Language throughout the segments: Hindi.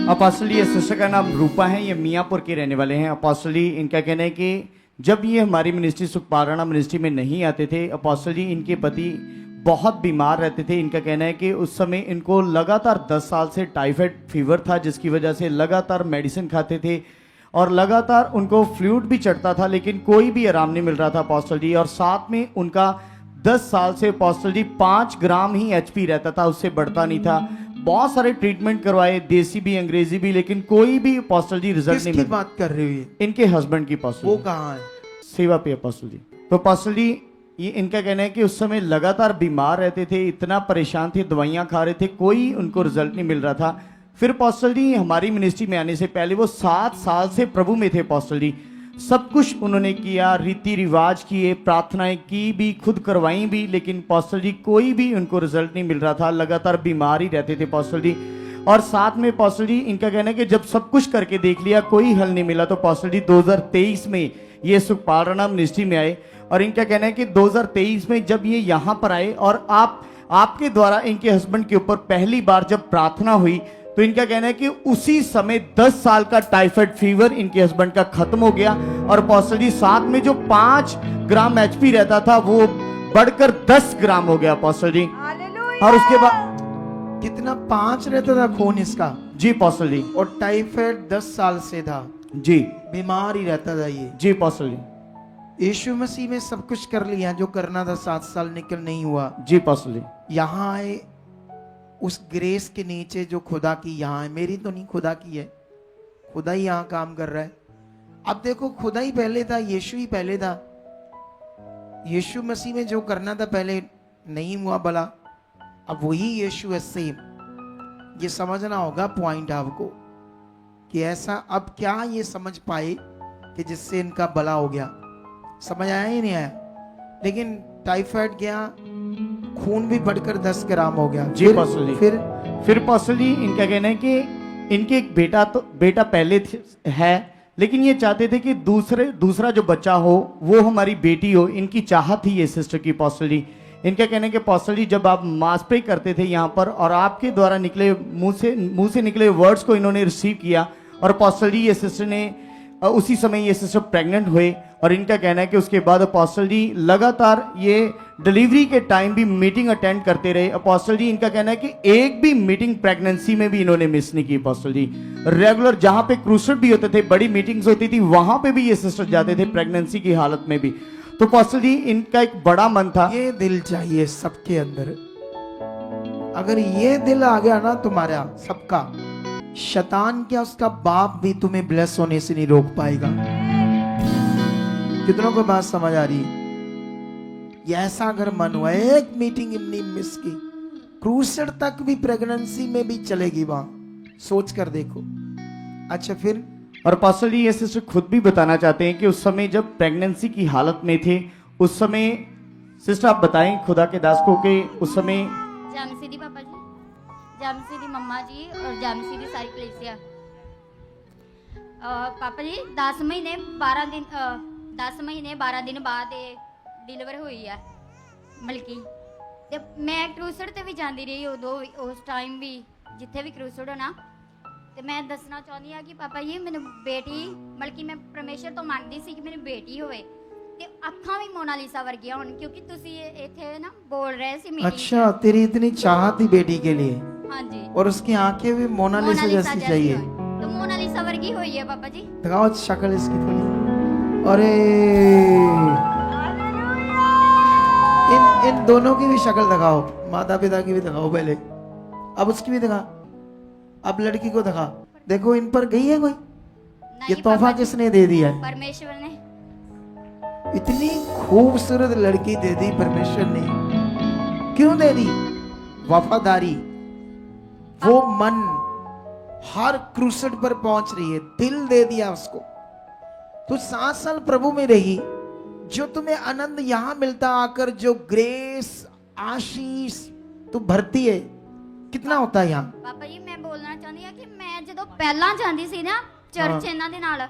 अपोस्टल जी, सिस्टर का नाम रूपा है, ये मियाँपुर के रहने वाले हैं। अपोस्टल जी, इनका कहना है कि जब ये हमारी मिनिस्ट्री सुखपारायण मिनिस्ट्री में नहीं आते थे, अपोस्टल जी इनके पति बहुत बीमार रहते थे। इनका कहना है कि उस समय इनको लगातार 10 साल से टाइफाइड फीवर था, जिसकी वजह से लगातार मेडिसिन खाते थे और लगातार उनको फ्लूइड भी चढ़ता था, लेकिन कोई भी आराम नहीं मिल रहा था अपोस्टल जी। और साथ में उनका 10 साल से अपोस्टल जी 5 ग्राम ही एचपी रहता था, उससे बढ़ता नहीं था। बहुत सारे ट्रीटमेंट करवाए, देसी भी अंग्रेजी भी, लेकिन कोई भी अपोस्टल जी रिजल्ट नहीं मिला। बात कर रही हुई? इनके हस्बैंड की अपोस्टल। वो कहाँ है? सेवा पे अपोस्टल जी। तो अपोस्टल जी ये इनका कहना है कि उस समय लगातार बीमार रहते थे, इतना परेशान थे, दवाइयां खा रहे थे, कोई उनको रिजल्ट नहीं मिल रहा था। फिर अपोस्टल जी हमारी मिनिस्ट्री में आने से पहले वो 7 साल से प्रभु में थे अपोस्टल जी। सब कुछ उन्होंने किया, रीति रिवाज किए, प्रार्थनाएं की भी, खुद करवाई भी, लेकिन अपोस्टल जी कोई भी उनको रिजल्ट नहीं मिल रहा था, लगातार बीमार ही रहते थे अपोस्टल जी। और साथ में अपोस्टल जी इनका कहना है कि जब सब कुछ करके देख लिया, कोई हल नहीं मिला, तो अपोस्टल जी 2023 में ये सुखपारायण मिनिस्ट्री में आए। और इनका कहना है कि 2023 में जब ये यहाँ पर आए और आपके द्वारा इनके हस्बैंड के ऊपर पहली बार जब प्रार्थना हुई, तो इनका कहना है कि उसी समय 10 साल का टाइफाइड फीवर इनके हस्बैंड का खत्म हो गया। और अपोस्टल जी साथ में जो 5 ग्राम एचपी रहता था वो बढ़कर 10 ग्राम हो गया अपोस्टल जी। और उसके बाद कितना 5 रहता था खून इसका? जी अपोस्टल जी। और टाइफाइड 10 साल से था जी। बीमार ही रहता था ये। जी अपोस्टल जी। यीशु मसीह में सब कुछ कर लिया जो करना था, 7 साल निकल नहीं हुआ। जी अपोस्टल जी। यहाँ आए उस ग्रेस के नीचे जो खुदा की यहाँ है, मेरी तो नहीं खुदा की है, खुदा ही यहाँ काम कर रहा है। अब देखो खुदा ही पहले था, यीशु ही पहले था। यीशु मसीह में जो करना था पहले नहीं हुआ भला, अब वही यीशु है सेम। ये समझना होगा पॉइंट आपको कि ऐसा अब क्या ये समझ पाए कि जिससे इनका भला हो गया। समझ आया ही नहीं आया? लेकिन टाइफाइड गया, खून भी बढ़कर 10 ग्राम हो गया। जी अपोस्टल जी। फिर अपोस्टल जी इनका कहना है कि इनके एक बेटा पहले है, लेकिन ये चाहते थे कि दूसरा जो बच्चा हो वो हमारी बेटी हो। इनकी चाहत थी ये सिस्टर की अपोस्टल जी। इनका कहना है कि अपोस्टल जी जब आप मास प्रे करते थे यहाँ पर और आपके द्वारा निकले मुंह से निकले वर्ड्स को इन्होंने रिसीव किया, और अपोस्टल जी ये सिस्टर ने उसी समय ये सिस्टर प्रेग्नेंट हुए। और इनका कहना है कि उसके बाद अपोस्टल जी लगातार ये डिलीवरी के टाइम भी मीटिंग अटेंड करते रहे। अपोस्टल जी इनका कहना है कि एक भी मीटिंग प्रेगनेंसी में भी इन्होंने मिस नहीं की अपोस्टल जी। रेगुलर जहां पे क्रूसेड भी होते थे, बड़ी मीटिंग्स होती थी, वहां पे भी ये सिस्टर जाते थे प्रेगनेंसी की हालत में भी। तो अपोस्टल जी इनका एक बड़ा मन था। ये दिल चाहिए सबके अंदर। अगर ये दिल आ गया ना तुम्हारा सबका, शैतान क्या उसका बाप भी तुम्हें ब्लेस होने से नहीं रोक पाएगा। कितनों को बात समझ आ रही है? ये ऐसा अगर मन हुआ, एक मीटिंग नहीं मिस की, क्रूसेड तक भी प्रेगनेंसी में भी चलेगी वहां, सोच कर देखो। अच्छा फिर? और अपोस्टल जी ये सिस्टर खुद भी बताना चाहते हैं कि उस समय जब प्रेगनेंसी की हालत में थे, उस समय सिस्टर आप बताएं खुदा के दास को कि उस समय जामसी दी पापा जी, जामसी दी मम्मा जी और जामसी दी सारी कलीसिया। पापा जी 10 महीने 12 दिन बाद डिलीवर हुई है मलकी। ते मैं क्रूसड ते भी जाती रही उदों उस टाइम भी जिथे भी क्रूसड होना। ते मैं दसना चाहती हाँ कि पापा जी मैंने बेटी बल्कि मैं परमेश्वर तो मांगती सी कि मेरी बेटी होवे ते अखां भी मोनालिसा वर्गियां होण, क्योंकि तुसी इथे ना बोल रहे सी मीटिंग। अच्छा, तेरी इतनी चाहत थी बेटी के लिए? हाँ जी। और उसकी आंखें भी मोनालिसा जैसी चाहिए? तो मोनालिसा वर्गी हुई है पापा जी। दिखाओ शक्ल इसकी थोड़ी। अरे इन दोनों की भी शक्ल दिखाओ, माता पिता की भी दिखाओ पहले, अब उसकी भी दिखा, अब लड़की को दिखा। देखो इन पर गई है कोई? ये तोहफा किसने दे दिया है? परमेश्वर ने। इतनी खूबसूरत लड़की दे दी परमेश्वर ने। क्यों दे दी? वफादारी। वो मन हर क्रूसेड पर पहुंच रही है, दिल दे दिया उसको। तो 7 साल प्रभु में रही, जो तुम्हें आनंद यहां मिलता आकर, जो ग्रेस आशीष तू भरती है, कितना होता है यहाँ? पापा जी मैं बोलना चाहती हूँ कि मैं जो पहला जाती सी ना चर्च इन्हां दे नाल,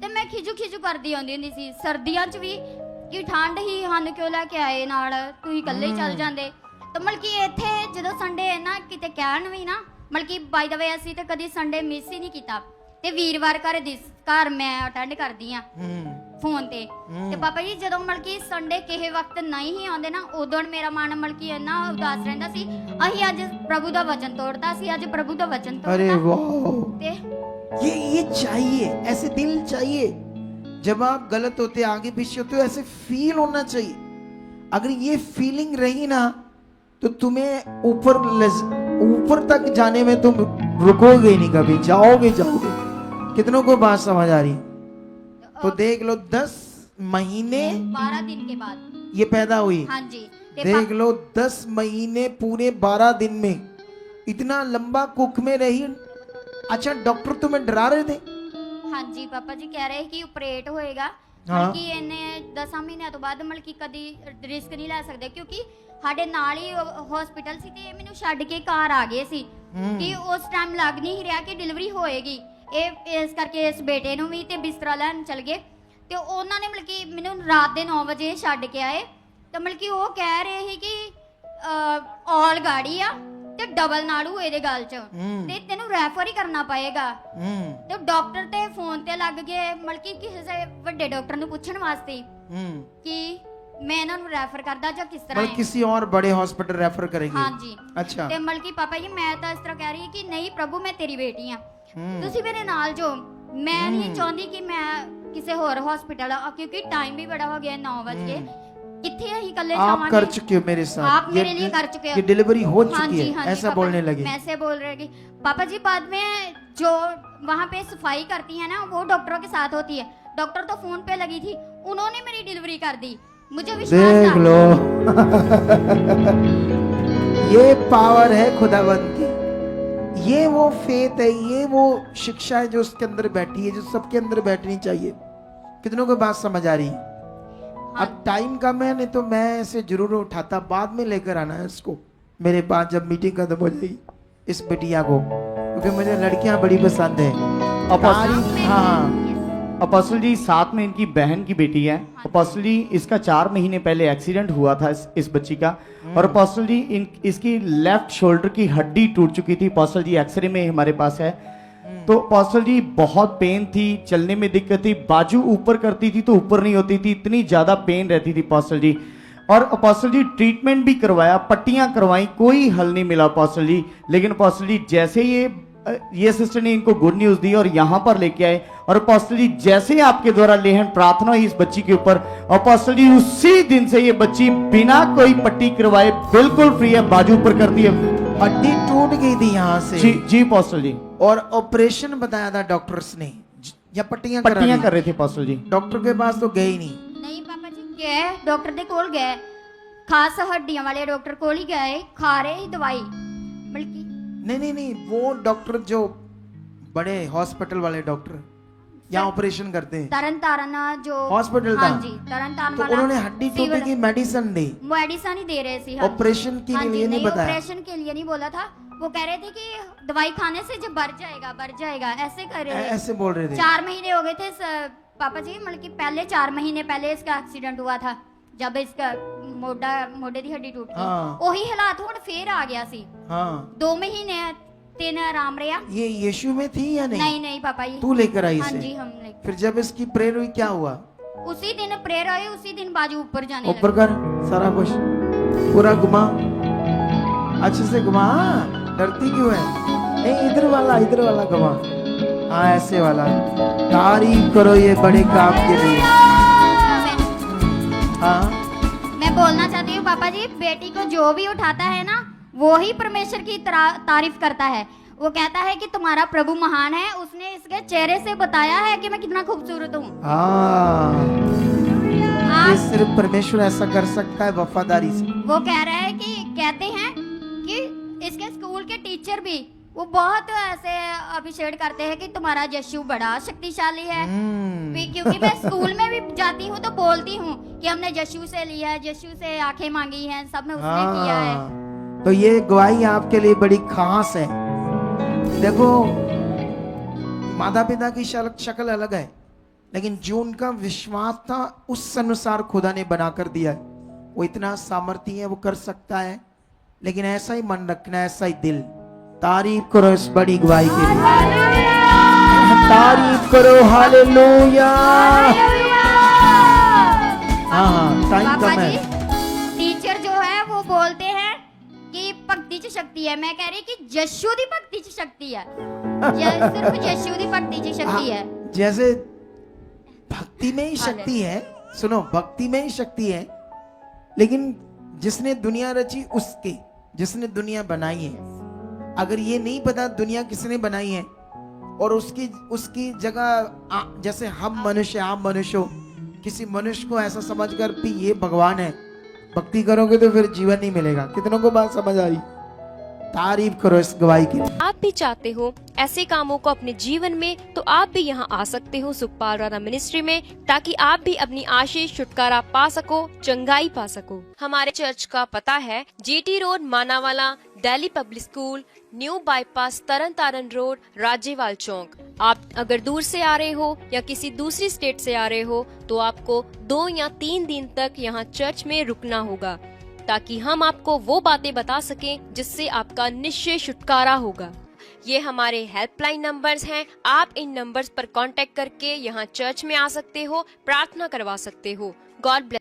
ते मैं खिजू करदी आउंदी हुंदी सी सर्दियां च भी कि ठंड ही हन क्यों लेके आए नाल, तुसीं इकल्ले ही चल जांदे। तो मतलब कि इत्थे जदों संडे ना किते कहण भी ना ਮਤਲਬ ਕਿ ਬਾਈ ਦਾ ਵੇ ਅਸੀਂ ਤਾਂ ਕਦੀ ਸੰਡੇ ਮਿਸ ਹੀ ਨਹੀਂ ਕੀਤਾ ਤੇ ਵੀਰਵਾਰ ਘਰ ਮੈਂ ਅਟੈਂਡ ਕਰਦੀ ਆ ਫੋਨ ਤੇ ਤੇ ਪਾਪਾ ਜੀ ਜਦੋਂ ਮਤਲਬ ਕਿ ਸੰਡੇ ਕਿਸੇ ਵਕਤ ਨਹੀਂ ਹੀ ਆਉਂਦੇ ਨਾ ਉਦੋਂ ਮੇਰਾ ਮਨ ਮਤਲਬ ਕਿ ਇੰਨਾ ਉਦਾਸ ਰਹਿੰਦਾ ਸੀ ਅਸੀਂ ਅੱਜ ਪ੍ਰਭੂ ਦਾ ਵਚਨ ਤੋੜਦਾ ਸੀ ਅੱਜ ਪ੍ਰਭੂ ਦਾ ਵਚਨ अरे ਤੋੜਦਾ वाह, ਤੇ ये चाहिए, ऐसे दिल चाहिए। जब आप गलत होते आगे पीछे होते हो ऐसे फील होना चाहिए। अगर ये फीलिंग रही ना तो तुम्हें ऊपर तक जाने में तुम रुकोगे ही नहीं, कभी जाओगे। कितनों को बात समझ आ रही? तो देख लो 10 महीने 12 दिन के बाद ये पैदा हुई। हाँ जी ते देख लो 10 महीने पूरे 12 दिन में इतना लंबा कुख में रही। अच्छा डॉक्टर तुम्हें डरा रहे थे? हाँ जी पापा जी कह रहे कि ऑपरेट होएगा हाँ। ਮਤਲਬ ਕਿ ਇਹਨੇ 10 ਮਹੀਨਿਆਂ ਤੋਂ ਬਾਅਦ ਮਤਲਬ ਕਿ ਕਦੀ ਰਿਸਕ ਨਹੀਂ ਲੈ ਸਕਦੇ ਕਿਉਂਕਿ ਸਾਡੇ ਨਾਲ ਹੀ ਹਸਪੀਟਲ ਸੀ ਤੇ ਇਹ ਮੈਨੂੰ ਛੱਡ ਕੇ ਘਰ ਆ ਗਏ ਸੀ ਕਿ ਉਸ ਟਾਈਮ ਲੱਗ ਨਹੀਂ ਰਿਹਾ ਕਿ ਡਿਲੀਵਰੀ ਹੋਏਗੀ ਇਹ ਇਸ ਕਰਕੇ ਇਸ ਬੇਟੇ ਨੂੰ ਵੀ ਤੇ ਬਿਸਤਰਾ ਲੈਣ ਚਲ ਗਏ ਤੇ ਉਹਨਾਂ ਨੇ ਮਤਲਬ ਕਿ ਮੈਨੂੰ ਰਾਤ ਦੇ 9 ਵਜੇ ਛੱਡ ਕੇ ਆਏ ਤਾਂ ਮਤਲਬ ਕਿ ਉਹ ਕਹਿ ਰਹੇ ਸੀ ਕਿ ਆਲ ਗਾੜੀ ਆ ਤੇ ਡਬਲ ਨਾੜੂ ਇਹਦੇ ਗਲ 'ਚ ਤੇ ਤੈਨੂੰ ਰੈਫਰ ਹੀ ਕਰਨਾ ਪਏਗਾ ਤੇ ਡਾਕਟਰ ਤੇ ਫੋਨ ਤੇ ਲੱਗ ਗਏ ਮਤਲਬ ਕਿ ਕਿਸੇ ਵੱਡੇ ਡਾਕਟਰ ਨੂੰ ਪੁੱਛਣ ਵਾਸਤੇ ਕਿ ਮੈਂ ਇਹਨਾਂ ਨੂੰ ਰੈਫਰ ਕਰਦਾ ਜਾਂ ਕਿਸ ਤਰ੍ਹਾਂ मतलब किसी और बड़े हॉस्पिटल रेफर करेंगे? हाँ जी अच्छा। ਤੇ ਮਤਲਬ ਕਿ ਪਾਪਾ ਜੀ ਮੈਂ ਤਾਂ ਇਸ ਤਰ੍ਹਾਂ ਕਹਿ ਰਹੀ ਕਿ ਨਹੀਂ ਪ੍ਰਭੂ ਮੈਂ ਤੇਰੀ ਬੇਟੀ ਆ ਤੁਸੀਂ ਮੇਰੇ ਨਾਲ ਜੋ ਮੈਂ ਨਹੀਂ ਚਾਹੁੰਦੀ ਕਿ ਮੈਂ ਕਿਸੇ ਹੋਰ ਹਸਪੀਟਲ ਕਿਉਂਕਿ ਟਾਈਮ ਵੀ ਬੜਾ ਹੋ ਗਿਆ 9 ਵਜੇ कितने ही कल्ले आप कर चुके हो मेरे साथ, आप मेरे लिए कर चुके हो, ये डिलीवरी हो हाँ चुकी जी, है, हाँ जी, ऐसा पापा, बोलने लगे। मैं ऐसे बोल रहे कि पापा जी बाद में जो वहाँ पे सफाई करती है ना वो डॉक्टरों के साथ होती है, डॉक्टर तो फोन पे लगी थी उन्होंने मेरी डिलीवरी कर दी मुझे विश्वास देख था। लो ये पावर है खुदावंद की, ये वो फेथ है, ये वो शिक्षा है जो उसके अंदर बैठी है, जो सबके अंदर बैठनी चाहिए। कितनों को बात समझ आ रही है? अब टाइम कम है नहीं तो मैं ऐसे जरूर उठाता, बाद में लेकर आना है इसको मेरे पास जब मीटिंग खत्म हो जाएगी इस बिटिया को, क्योंकि मुझे लड़कियां बड़ी पसंद है। हाँ अपोस्टल जी साथ में इनकी बहन की बेटी है। अपोस्टल जी इसका 4 महीने पहले एक्सीडेंट हुआ था इस बच्ची का और अपोस्टल जी इसकी लेफ्ट शोल्डर की हड्डी टूट चुकी थी। अपोस्टल जी एक्सरे में हमारे पास है तो अपोस्टल जी बहुत पेन थी, चलने में दिक्कत थी, बाजू ऊपर करती थी तो ऊपर नहीं होती थी, इतनी ज्यादा पेन रहती थी अपोस्टल जी। और अपोस्टल जी ट्रीटमेंट भी करवाया, पट्टियां करवाई, कोई हल नहीं मिला अपोस्टल जी। लेकिन अपोस्टल जी जैसे ये सिस्टर ने इनको गुड न्यूज दी और यहाँ पर लेके आए और अपोस्टल जी जैसे आपके द्वारा लेहन प्रार्थना हुई इस बच्ची के ऊपर, अपोस्टल जी उसी दिन से ये बच्ची बिना कोई पट्टी करवाए बिल्कुल फ्री है, बाजू ऊपर करती है। हड्डी टूट गई थी यहाँ से जी अपोस्टल जी, और ऑपरेशन बताया था डॉक्टर्स ने या पट्टियां कर रहे थे अपोस्टल जी। डॉक्टर के पास तो गए ही नहीं पापा जी गए डॉक्टर दे कोल गए, खास हड्डियां वाले डॉक्टर कोल ही गए, खा रहे ही दवाई बल्कि नहीं वो डॉक्टर जो बड़े हॉस्पिटल वाले डॉक्टर यहाँ ऑपरेशन करते हैं, तरन तारण जो हॉस्पिटल था, हाँ जी तरन तारण तो वाला उन्होंने हड्डी टूटने की मेडिसिन दी, मेडिसिन ही दे रहे थे। हाँ ऑपरेशन के हाँ लिए नहीं बताया, ऑपरेशन के लिए नहीं बोला था, वो कह रहे थे कि दवाई खाने से जब बढ़ जाएगा ऐसे कर रहे थे, ऐसे बोल रहे थे। 4 महीने हो गए थे पापा जी, मतलब कि पहले 4 महीने पहले इसका एक्सीडेंट हुआ था जब इसका मोढे दी हड्डी टूट गई, वही हालात हुण फिर आ गया सी। 2 महीने 3 आराम रहा। ये यीशु में थी या नहीं? नहीं पापा जी, तू लेकर आई हाँ इसे? जी हम लेकर। फिर जब इसकी प्रेयर हुई क्या हुआ? उसी दिन प्रेयर हुई, उसी दिन बाजू ऊपर जाने ऊपर कर सारा कुछ पूरा घुमा, अच्छे से घुमा, डरती क्यों है? नहीं इधर वाला घुमा, हाँ ऐसे वाला। तारीफ करो ये बड़े काम के लिए। हाँ मैं बोलना चाहती हूँ पापा जी, बेटी को जो भी उठाता है ना वो ही परमेश्वर की तारीफ करता है। वो कहता है कि तुम्हारा प्रभु महान है, उसने इसके चेहरे से बताया है कि मैं कितना खूबसूरत हूँ। ये सिर्फ परमेश्वर ऐसा कर सकता है वफादारी से। वो कह रहा है कि कहते हैं कि इसके स्कूल के टीचर भी वो बहुत ऐसे अभिषेक करते हैं कि तुम्हारा यीशु बड़ा शक्तिशाली है। क्योंकि मैं स्कूल में भी जाती हूँ तो बोलती हूँ कि हमने यीशु से लिया है, यीशु से आंखें मांगी हैं, सब में उसने किया है। तो ये गवाही आपके लिए बड़ी खास है। देखो माता पिता की शक्ल अलग है, लेकिन जो उनका विश्वास था उस अनुसार खुदा ने बनाकर दिया है। वो इतना सामर्थ्य है, वो कर सकता है, लेकिन ऐसा ही मन रखना, ऐसा ही दिल, तारीफ करो इस बड़ी गवाही के लिए, तारीफ करो, हालेलुया। हाँ, टाइम पापा कम जी, है। टीचर जो है वो बोलते हैं कि भक्ति च शक्ति है। मैं कह रही कि यशु दी भक्ति च शक्ति है, सिर्फ यशु दी भक्ति च शक्ति है। जैसे भक्ति में ही शक्ति है, सुनो, भक्ति में ही शक्ति है, लेकिन जिसने दुनिया रची उसके, जिसने दुनिया बनाई है, अगर ये नहीं पता दुनिया किसने बनाई है और उसकी जगह जैसे हम मनुष्य, आप मनुष्य हो, किसी मनुष्य को ऐसा समझकर भी ये भगवान है, भक्ति करोगे तो फिर जीवन नहीं मिलेगा। कितनों को बात समझ आई? तारीफ करो इस गवाही की। आप भी चाहते हो ऐसे कामों को अपने जीवन में, तो आप भी यहाँ आ सकते हो सुखपाल राणा मिनिस्ट्री में, ताकि आप भी अपनी आशीष छुटकारा पा सको, चंगाई पा सको। हमारे चर्च का पता है GT road, Manawala, Delhi public school, new bypass, Tarn Taran road, Rajewal चौक। आप अगर दूर से आ रहे हो या किसी दूसरी स्टेट से आ रहे हो तो आपको 2 या 3 दिन तक यहाँ चर्च में रुकना होगा, ताकि हम आपको वो बातें बता सकें जिससे आपका निश्चय छुटकारा होगा। ये हमारे हेल्पलाइन नंबर्स हैं, आप इन नंबर्स पर कांटेक्ट करके यहाँ चर्च में आ सकते हो, प्रार्थना करवा सकते हो। God bless.